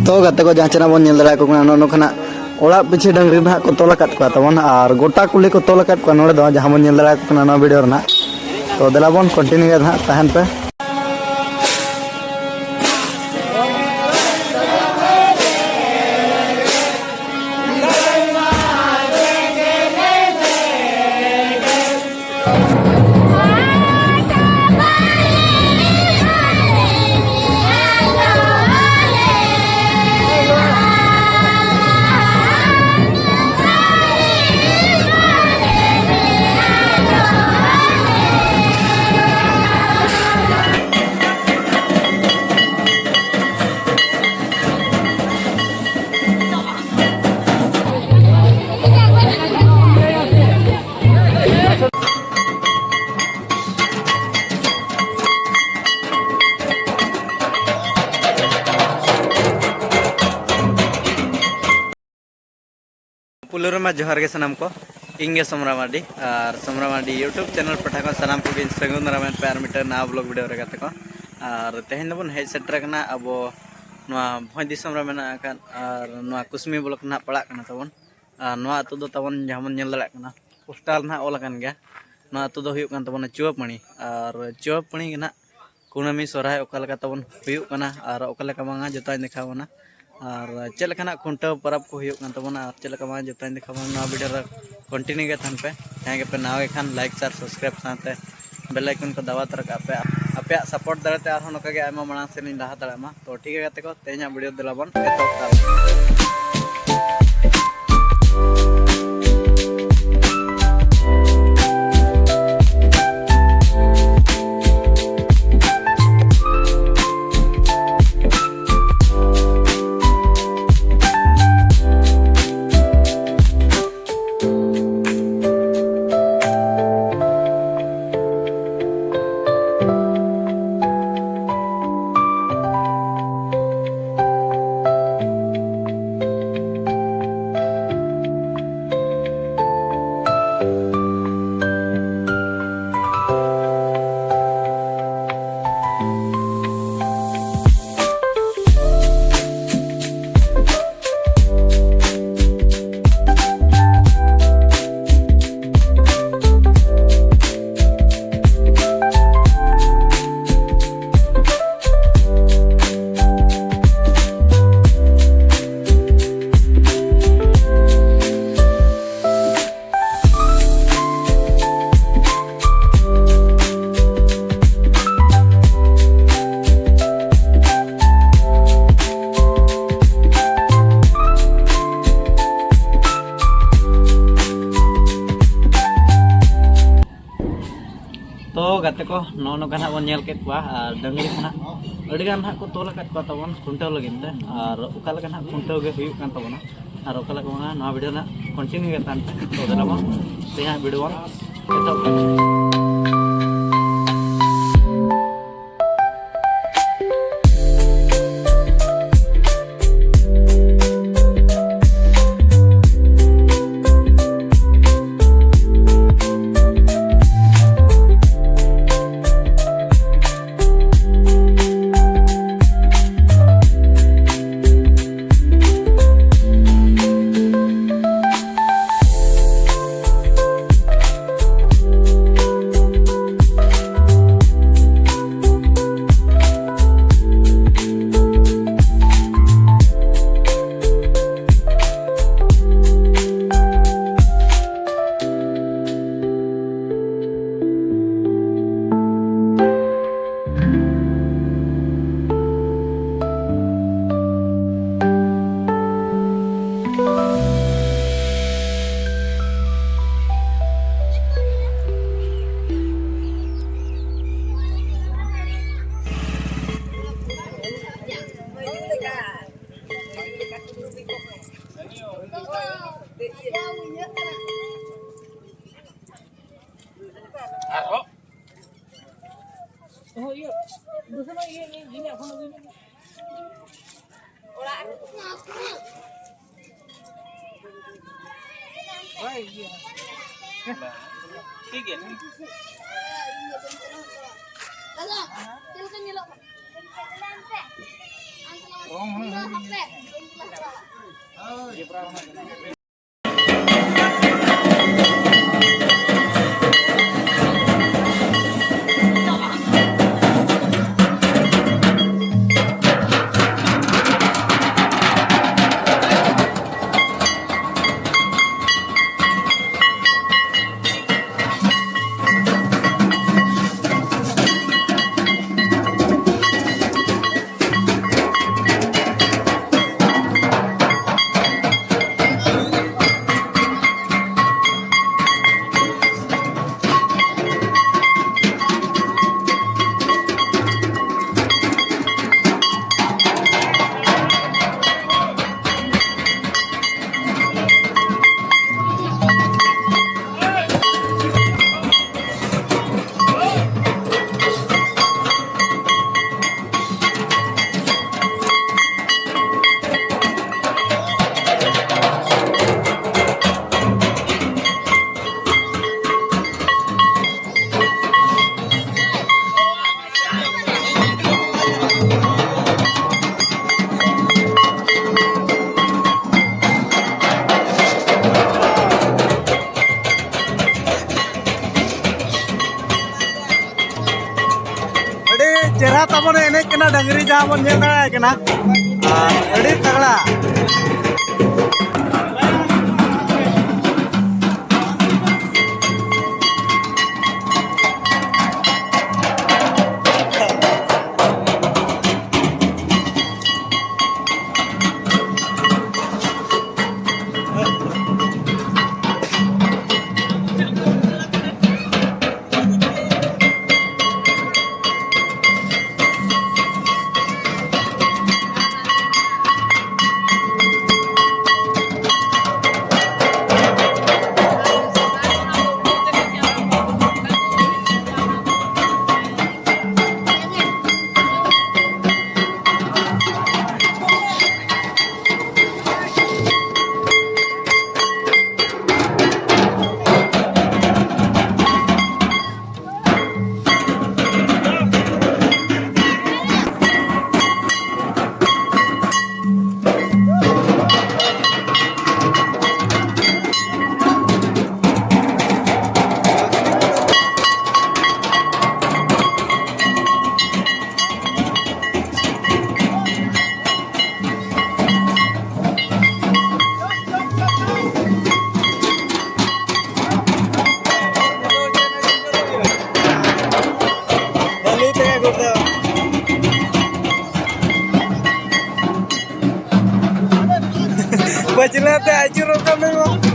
तो गाते को जहाँ चना बन दाड़ा को नोखना ओड़ा पीछे डंगरी ना को तोल तबन और गोटा कुली को तोल नोड़े दो जहाँ बन दाड़ा को वीडियो रना तो देला बन कंटिन्यू तहन पे पुलुर में जोहार के सनाम को इंगे समरा मार्डी और समरा मार्डी यूट्यूब चैनल पठा को सनाम को सगुन दाराम पे और मिटर ना ब्लॉग वीडियो रे को और तेहन दबन हेज सेटर कना अब भोज दिसम रे मेना और कुसमी ब्लॉक ना पड़ा कना तबन और अतु दो तबन जहां मन नेल दाड़ा कना पोस्टाल ना ऑल कन गया अतु दो हुयुक कन तबन चुवापणी और चुवापणी ना कुनामी सोराय ओका लका तबन हुयुक कना और ओका लका मांगा जोताय देखावना और चलना खुंटाव परब को तबना और चलना जो देखा वीडियो कंटिन्यू थान पे जहाँ पे नाव खान लाइक शेयर सब्सक्राइब साथ बेल आइकन को दबा तरह पे आपे सपोर्ट दाते और नौका मांग से लहा दाड़ा तो ठीक है को तेज वीडियो दिलाबन तो गाते को नौका ना बन के डंगरी को गान को तोल तबन खुंटाव लगे और ओका ना खुंटाव तबना और ओका वीडियो ना कंटिन्यू तो तेज वीडियो बन Oh iya, dosa mah ini aku nungguin. Oh iya. Tiga nih. Halo, silakan nyelok. Oh, oh, dia pernah. चेहरा तबन एने डंगरी जहाँ बन तगड़ा बचना ते आज रोका नहीं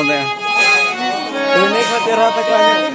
बोलते हैं नहीं खाते रहा था क्या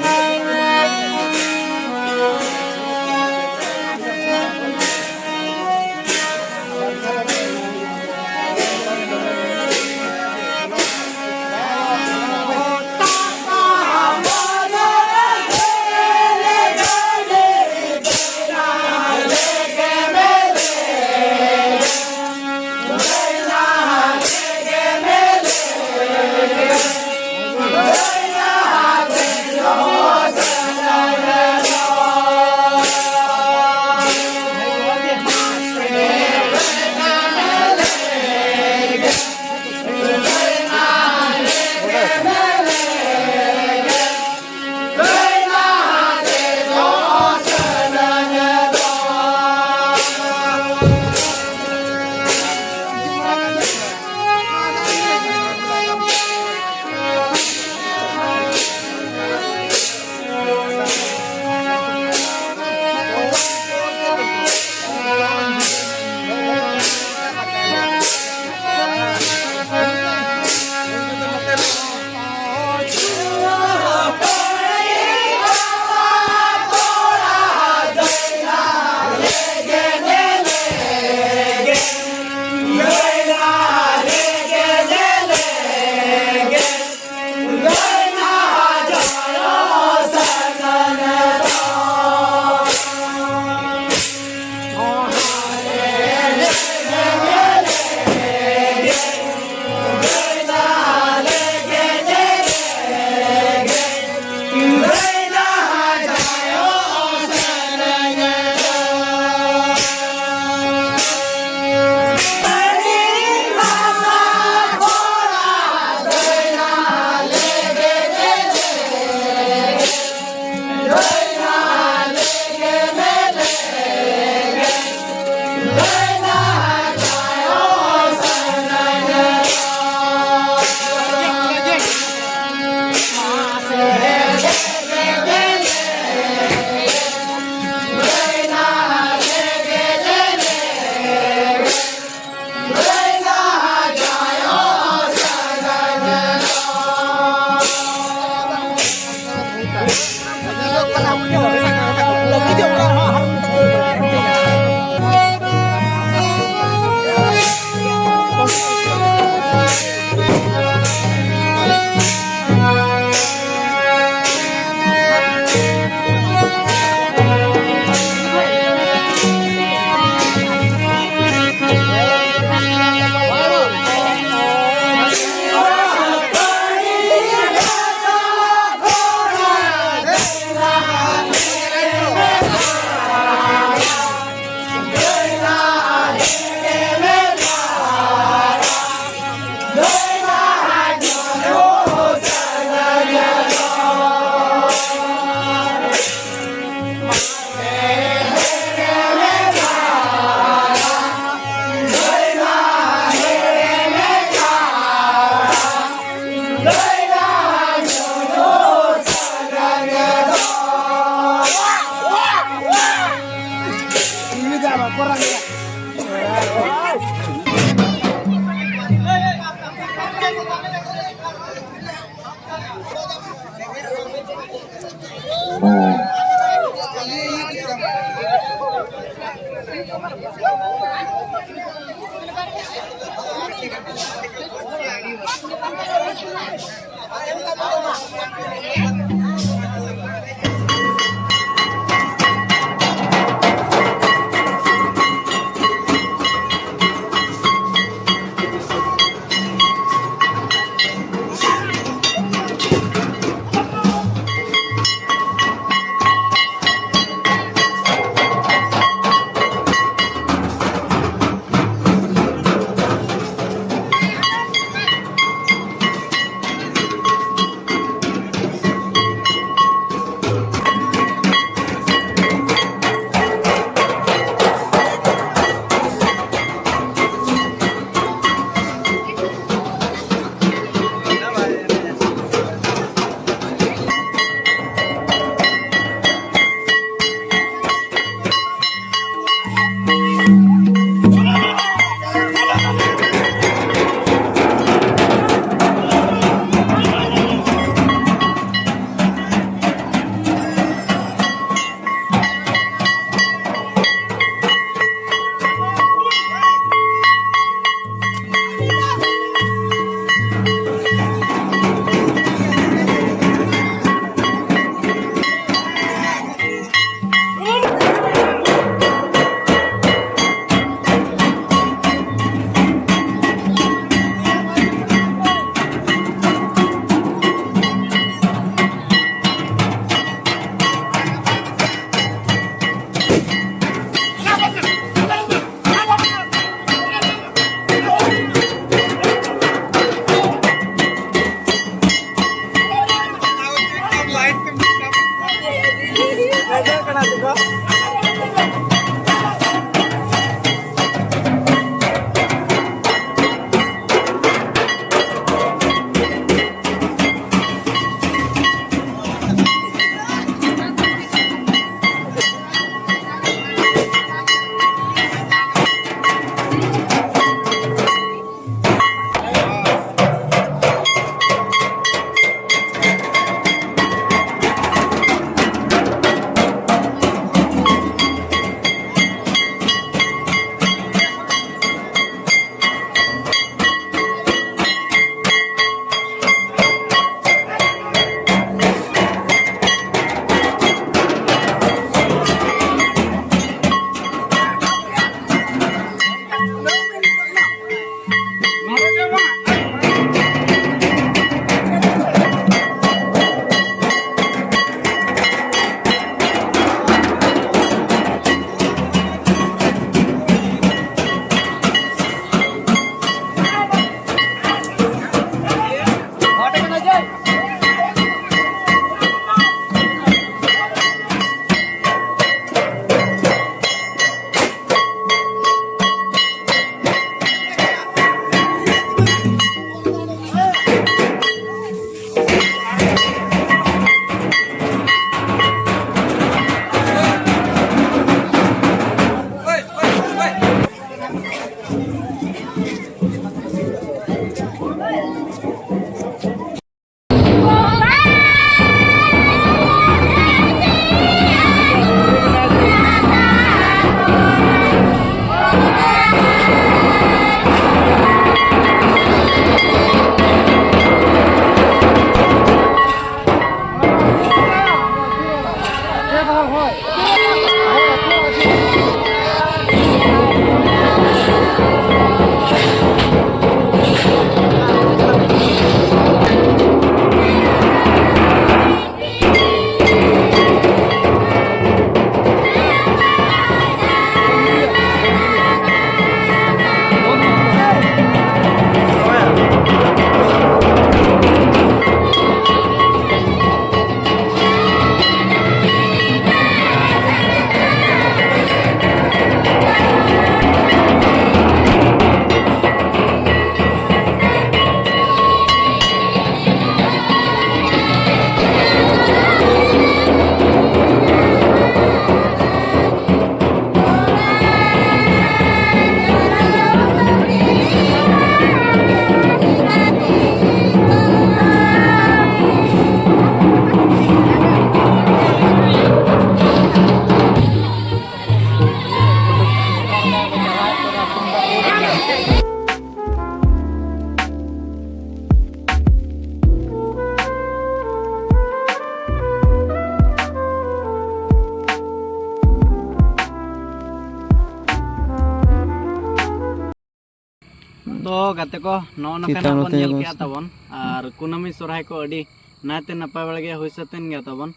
तो गाते को नौका बन नेल के तबन और कुनामी सोरहाय को अडी नाते नपाय बड़गे हुई सतेन गया तबन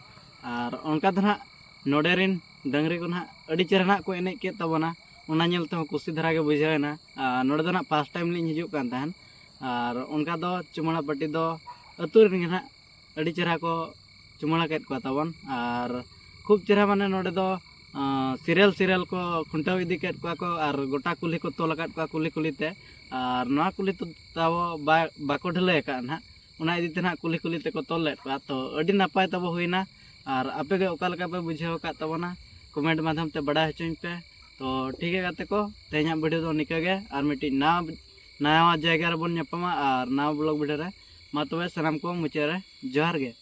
और उनका तो ना नोडेरिन डंगरी को ना अडी चेहरा को एने के तबना उना नेल तो कुसी धरा के बुझावेना नोडे दो ना फर्स्ट टाइम लिंग हिजुक कान तहन और उनका दो चुमड़ा पट्टी दो अतुर ना अडी चेहरा को चुमड़ा केट को तबन और खूब चेहरा माने नोडे दो सीरियल को खुंटाव इदी केट को और गोटा कुली को तोल काट को कुली कुलीते और नवा कुली तो तब बाको ढलय का ना उना इदी ते ना कुली कुली ते को तोल लेट को तो अडी नपाय तब हुईना और आपे के ओका लका पे बुझाव का तबना कमेंट माध्यम ते बड़ा हचुኝ पे तो ठीक है गाते को तेहना वीडियो दो निका गे और मिट्टी नया जगह रे बन और नवा ब्लॉग वीडियो रे मा तबे सनाम को मुचारे जोहार गे।